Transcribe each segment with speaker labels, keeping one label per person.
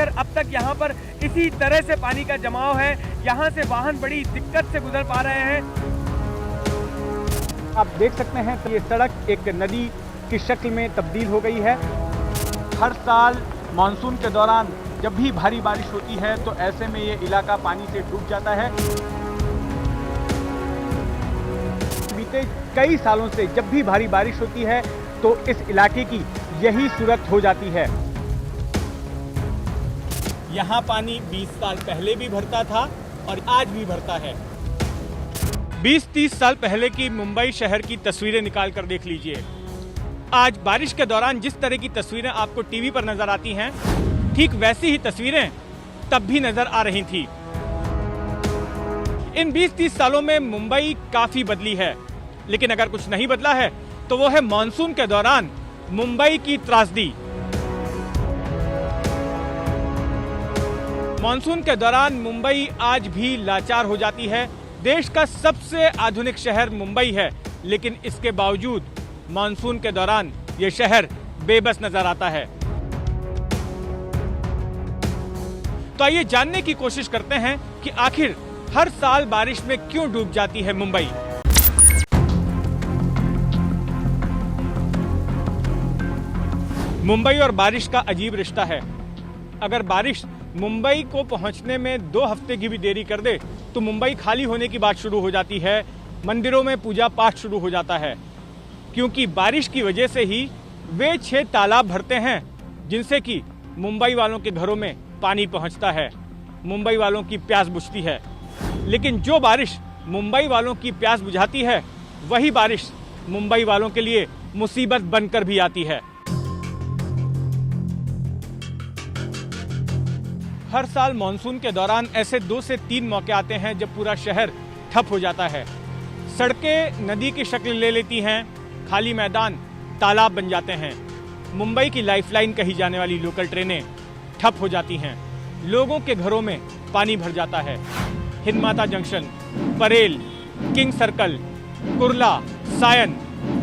Speaker 1: लेकर अब तक यहाँ पर इसी तरह से पानी का जमाव है। यहाँ से वाहन बड़ी दिक्कत से गुजर पा रहे हैं। आप देख सकते हैं तो ये सड़क एक नदी की शक्ल में तब्दील हो गई है। हर साल मानसून के दौरान जब भी भारी बारिश होती है तो ऐसे में ये इलाका पानी से डूब जाता है। बीते कई सालों से जब भी भारी बारिश होती है तो इस इलाके की यही सूरत हो जाती है। यहाँ पानी 20 साल पहले भी भरता था और आज भी भरता है। 20-30 साल पहले की मुंबई शहर की तस्वीरें निकाल कर देख लीजिए। आज बारिश के दौरान जिस तरह की तस्वीरें आपको टीवी पर नजर आती हैं, ठीक वैसी ही तस्वीरें तब भी नजर आ रही थी। इन 20-30 सालों में मुंबई काफी बदली है, लेकिन अगर कुछ नहीं बदला है तो वो है मानसून के दौरान मुंबई की त्रासदी। मानसून के दौरान मुंबई आज भी लाचार हो जाती है। देश का सबसे आधुनिक शहर मुंबई है, लेकिन इसके बावजूद मानसून के दौरान ये शहर बेबस नजर आता है। तो आइए जानने की कोशिश करते हैं कि आखिर हर साल बारिश में क्यों डूब जाती है मुंबई। मुंबई और बारिश का अजीब रिश्ता है। अगर बारिश मुंबई को पहुंचने में 2 हफ्ते की भी देरी कर दे तो मुंबई खाली होने की बात शुरू हो जाती है। मंदिरों में पूजा पाठ शुरू हो जाता है, क्योंकि बारिश की वजह से ही वे 6 तालाब भरते हैं जिनसे कि मुंबई वालों के घरों में पानी पहुंचता है, मुंबई वालों की प्यास बुझती है। लेकिन जो बारिश मुंबई वालों की प्यास बुझाती है, वही बारिश मुंबई वालों के लिए मुसीबत बनकर भी आती है। हर साल मानसून के दौरान ऐसे 2 से 3 मौके आते हैं जब पूरा शहर ठप हो जाता है। सड़कें नदी की शक्ल ले लेती हैं, खाली मैदान तालाब बन जाते हैं। मुंबई की लाइफलाइन कही जाने वाली लोकल ट्रेनें ठप हो जाती हैं। लोगों के घरों में पानी भर जाता है। Hindmata junction, Parel, King Circle, Kurla, Sion,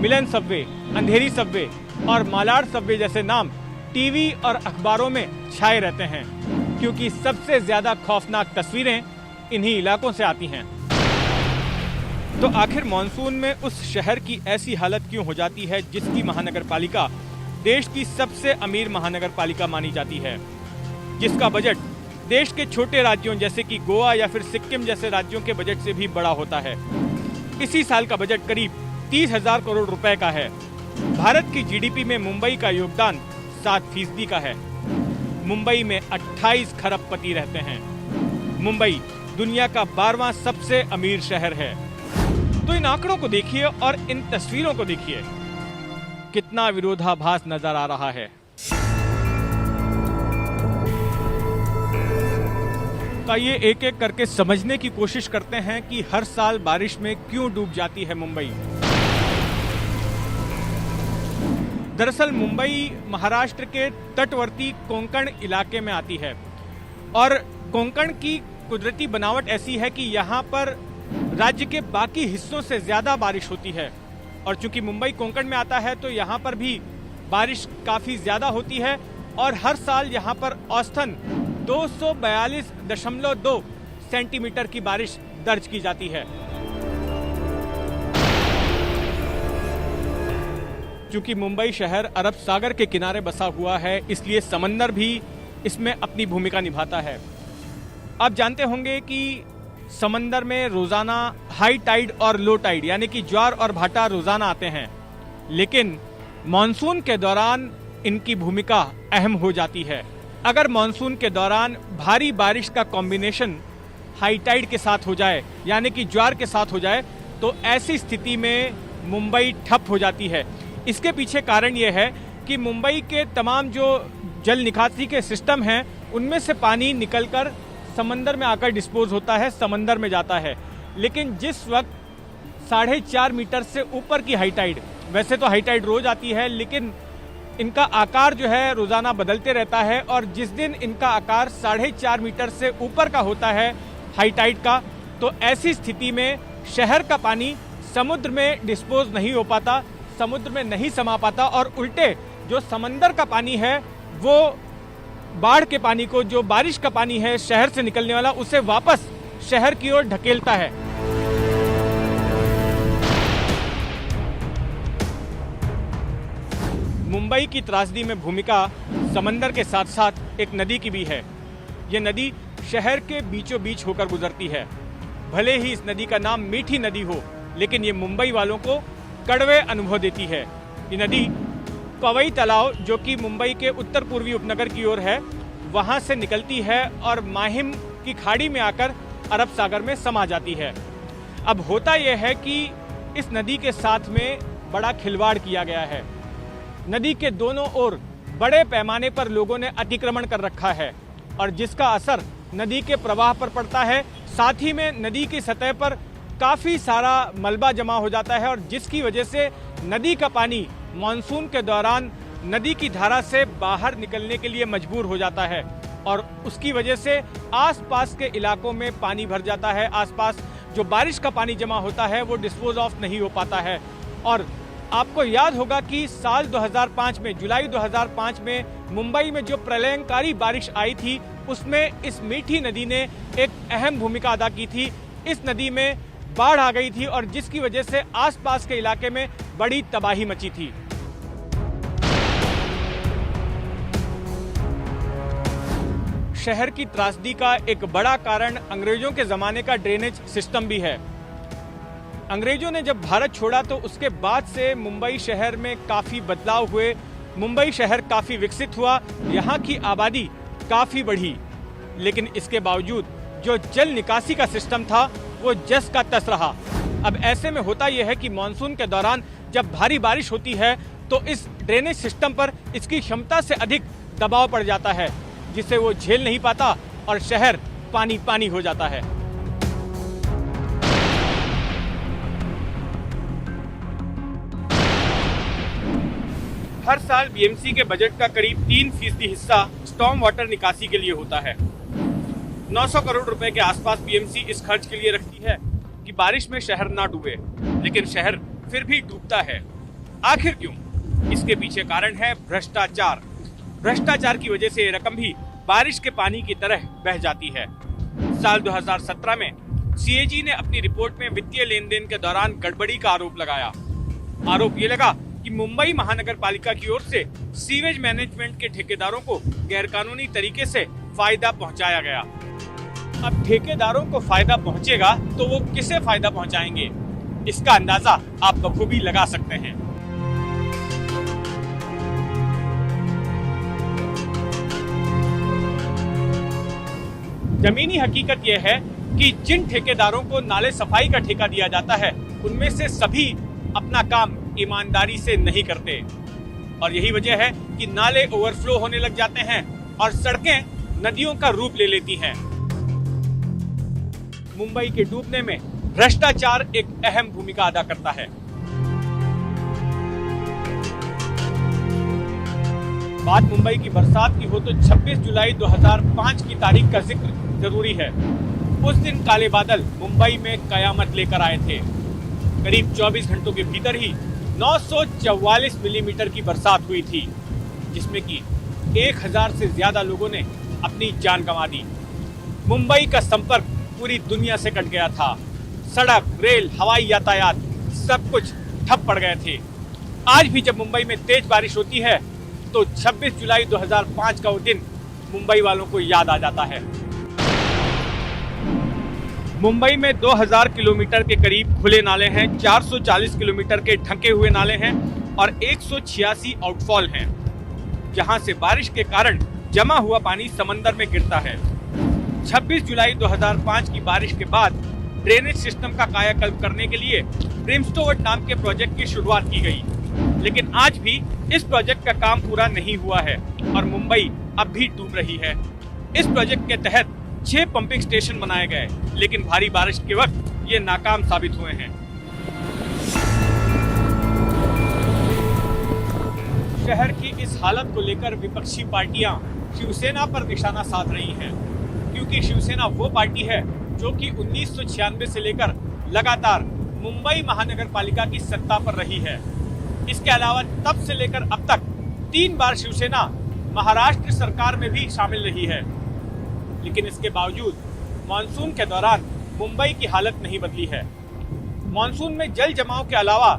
Speaker 1: Milan subway, Andheri subway और मालाड सबवे जैसे नाम टीवी और अखबारों में छाए रहते हैं, क्योंकि सबसे ज्यादा खौफनाक तस्वीरें इन्हीं इलाकों से आती हैं। तो आखिर मानसून में उस शहर की ऐसी हालत क्यों हो जाती है जिसकी महानगरपालिका देश की सबसे अमीर महानगरपालिका मानी जाती है, जिसका बजट देश के छोटे राज्यों जैसे कि गोवा या फिर सिक्किम जैसे राज्यों के बजट से भी बड़ा होता है। इसी साल का बजट करीब 30,000 करोड़ रुपए का है। भारत की जीडीपी में मुंबई का योगदान 7% का है। मुंबई में 28 खरबपति रहते हैं। मुंबई दुनिया का 12वां सबसे अमीर शहर है। तो इन आंकड़ों को देखिए और इन तस्वीरों को देखिए, कितना विरोधाभास नजर आ रहा है। तो आइए एक एक करके समझने की कोशिश करते हैं कि हर साल बारिश में क्यों डूब जाती है मुंबई। दरअसल मुंबई महाराष्ट्र के तटवर्ती कोंकण इलाके में आती है और कोंकण की कुदरती बनावट ऐसी है कि यहाँ पर राज्य के बाकी हिस्सों से ज्यादा बारिश होती है। और चूंकि मुंबई कोंकण में आता है तो यहाँ पर भी बारिश काफी ज्यादा होती है और हर साल यहाँ पर औसतन 242.2 सेंटीमीटर की बारिश दर्ज की जाती है। चूंकि मुंबई शहर अरब सागर के किनारे बसा हुआ है, इसलिए समंदर भी इसमें अपनी भूमिका निभाता है। आप जानते होंगे कि समंदर में रोजाना हाई टाइड और लो टाइड यानी कि ज्वार और भाटा रोजाना आते हैं, लेकिन मॉनसून के दौरान इनकी भूमिका अहम हो जाती है। अगर मॉनसून के दौरान भारी बारिश का कॉम्बिनेशन हाई टाइड के साथ हो जाए यानी कि ज्वार के साथ हो जाए तो ऐसी स्थिति में मुंबई ठप हो जाती है। इसके पीछे कारण यह है कि मुंबई के तमाम जो जल निकासी के सिस्टम हैं उनमें से पानी निकलकर समंदर में आकर डिस्पोज होता है, समंदर में जाता है। लेकिन जिस वक्त 4.5 मीटर से ऊपर की हाई टाइड, वैसे तो हाई टाइड रोज आती है लेकिन इनका आकार जो है रोजाना बदलते रहता है, और जिस दिन इनका आकार 4.5 मीटर से ऊपर का होता है हाई टाइड का, तो ऐसी स्थिति में शहर का पानी समुद्र में डिस्पोज नहीं हो पाता, समुद्र में नहीं समा पाता और उल्टे जो समंदर का पानी है वो बाढ़ के पानी को, जो बारिश का पानी है शहर से निकलने वाला, उसे वापस शहर की ओर ढकेलता है। मुंबई की त्रासदी में भूमिका समंदर के साथ साथ एक नदी की भी है। यह नदी शहर के बीचों बीच होकर गुजरती है। भले ही इस नदी का नाम मीठी नदी हो, लेकिन ये मुंबई वालों को कड़वे अनुभव देती है। ये नदी पवई तालाब, जो कि मुंबई के उत्तर पूर्वी उपनगर की ओर है, वहां से निकलती है और माहिम की खाड़ी में आकर अरब सागर में समा जाती है। अब होता यह है कि इस नदी के साथ में बड़ा खिलवाड़ किया गया है। नदी के दोनों ओर बड़े पैमाने पर लोगों ने अतिक्रमण कर रखा है और जिसका असर नदी के प्रवाह पर पड़ता है। साथ ही में नदी की सतह पर काफ़ी सारा मलबा जमा हो जाता है और जिसकी वजह से नदी का पानी मानसून के दौरान नदी की धारा से बाहर निकलने के लिए मजबूर हो जाता है और उसकी वजह से आसपास के इलाकों में पानी भर जाता है। आसपास जो बारिश का पानी जमा होता है वो डिस्पोज ऑफ नहीं हो पाता है। और आपको याद होगा कि साल 2005 में, जुलाई 2005 में मुंबई में जो प्रलयंकारी बारिश आई थी, उसमें इस मीठी नदी ने एक अहम भूमिका अदा की थी। इस नदी में बाढ़ आ गई थी और जिसकी वजह से आसपास के इलाके में बड़ी तबाही मची थी। शहर की त्रासदी का एक बड़ा कारण अंग्रेजों के जमाने का ड्रेनेज सिस्टम भी है। अंग्रेजों ने जब भारत छोड़ा तो उसके बाद से मुंबई शहर में काफी बदलाव हुए। मुंबई शहर काफी विकसित हुआ, यहाँ की आबादी काफी बढ़ी, लेकिन इसके बावजूद जो जल निकासी का सिस्टम था वो जस का तस रहा। अब ऐसे में होता यह है कि मानसून के दौरान जब भारी बारिश होती है तो इस ड्रेनेज सिस्टम पर इसकी क्षमता से अधिक दबाव पड़ जाता है, जिसे वो झेल नहीं पाता और शहर पानी पानी हो जाता है। हर साल बीएमसी के बजट का करीब 3% हिस्सा स्टॉर्म वाटर निकासी के लिए होता है। 900 करोड़ रुपए के आसपास बीएमसी इस खर्च के लिए रखती है कि बारिश में शहर ना डूबे, लेकिन शहर फिर भी डूबता है। आखिर क्यों? इसके पीछे कारण है भ्रष्टाचार। भ्रष्टाचार की वजह से ये रकम भी बारिश के पानी की तरह बह जाती है। साल 2017 में सीएजी ने अपनी रिपोर्ट में वित्तीय लेन देन के दौरान गड़बड़ी का आरोप लगाया। आरोप ये लगा कि मुंबई महानगर पालिका की ओर से सीवेज मैनेजमेंट के ठेकेदारों को गैरकानूनी तरीके से फायदा पहुंचाया गया। अब ठेकेदारों को फायदा पहुंचेगा तो वो किसे फायदा पहुंचाएंगे, इसका अंदाजा आप बखूबी लगा सकते हैं। जमीनी हकीकत यह है कि जिन ठेकेदारों को नाले सफाई का ठेका दिया जाता है, उनमें से सभी अपना काम ईमानदारी से नहीं करते और यही वजह है कि नाले ओवरफ्लो होने लग जाते हैं और सड़कें नदियों का रूप ले लेती हैं। मुंबई के डूबने में भ्रष्टाचार एक अहम भूमिका अदा करता है। बात मुंबई की बरसात की हो तो 26 जुलाई 2005 की तारीख का जिक्र जरूरी है। उस दिन काले बादल मुंबई में कयामत लेकर आए थे। करीब 24 घंटों के भीतर ही 944 मिलीमीटर की बरसात हुई थी, जिसमें कि 1000 से ज्यादा लोगों ने अपनी जान गंवा दी। मुंबई का संपर्क पूरी दुनिया से कट गया था। सड़क, रेल, हवाई यातायात सब कुछ ठप पड़ गए थे। आज भी जब मुंबई में तेज बारिश होती है तो 26 जुलाई 2005 का वो दिन मुंबई वालों को याद आ जाता है। मुंबई में 2000 किलोमीटर के करीब खुले नाले हैं, 440 किलोमीटर के ढके हुए नाले हैं और 186 आउटफॉल हैं, जहां से बारिश के कारण जमा हुआ पानी समंदर में गिरता है। 26 जुलाई 2005 की बारिश के बाद ड्रेनेज सिस्टम का कायाकल्प करने के लिए ब्रिमस्टोन नाम के प्रोजेक्ट की शुरुआत की गई, लेकिन आज भी इस प्रोजेक्ट का काम पूरा नहीं हुआ है और मुंबई अब भी डूब रही है। इस प्रोजेक्ट के तहत 6 पंपिंग स्टेशन बनाए गए, लेकिन भारी बारिश के वक्त ये नाकाम साबित हुए हैं। शहर की इस हालत को लेकर विपक्षी पार्टियां शिवसेना पर निशाना साध रही हैं, क्योंकि शिवसेना वो पार्टी है जो कि 1996 से लेकर लगातार मुंबई महानगर पालिका की सत्ता पर रही है। इसके अलावा तब से लेकर अब तक 3 बार शिवसेना महाराष्ट्र सरकार में भी शामिल रही है, लेकिन इसके बावजूद मानसून के दौरान मुंबई की हालत नहीं बदली है। मानसून में जल जमाव के अलावा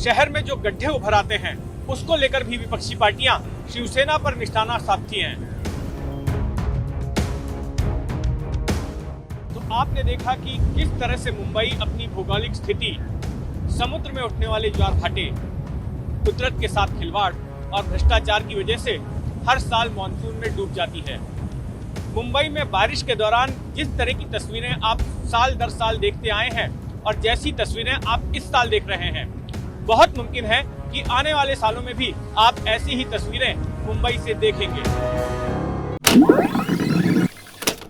Speaker 1: शहर में जो गड्ढे उभर आते हैं उसको लेकर भी विपक्षी पार्टियां शिवसेना पर निशाना साधती हैं। तो आपने देखा कि किस तरह से मुंबई अपनी भौगोलिक स्थिति, समुद्र में उठने वाले ज्वार भाटे, कुदरत के साथ खिलवाड़ और भ्रष्टाचार की वजह से हर साल मानसून में डूब जाती है। मुंबई में बारिश के दौरान जिस तरह की तस्वीरें आप साल दर साल देखते आए हैं और जैसी तस्वीरें आप इस साल देख रहे हैं, बहुत मुमकिन है कि आने वाले सालों में भी आप ऐसी ही तस्वीरें मुंबई से देखेंगे।